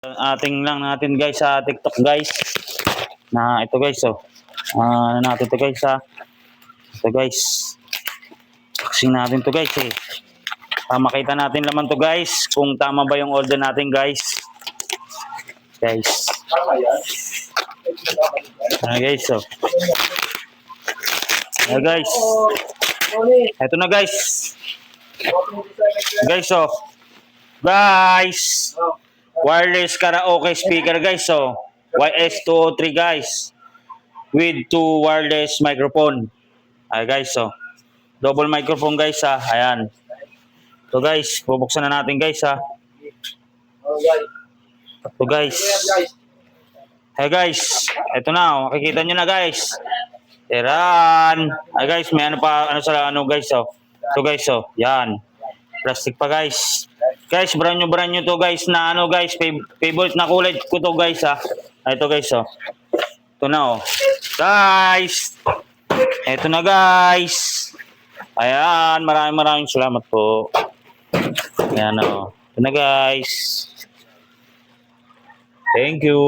Ating lang natin guys sa TikTok guys. Na ito guys oh. Ano natin to guys ha. Ito guys. Paksing natin to guys eh. Makita natin naman to guys kung tama ba yung order natin guys. Guys. Guys oh. Guys. Ito na guys. Guys oh. Guys. Wireless karaoke speaker guys oh. YS203 guys. With 2 wireless microphone. Ay guys oh. Double microphone guys ha. Ayan. So guys, bubuksan na natin guys ha. So guys. Hey guys, ito na oh. Makikita nyo na guys. Teran. Ay guys, may ano pa ano sa ano guys oh. So guys oh, yan. Plastic pa guys. Guys, brand new to guys na ano guys, favorite na kulay ko to guys ha. Ito guys oh. Ito na oh. Guys. Ito na guys. Ayan, maraming salamat po. Ayan oh. Ito na guys. Thank you.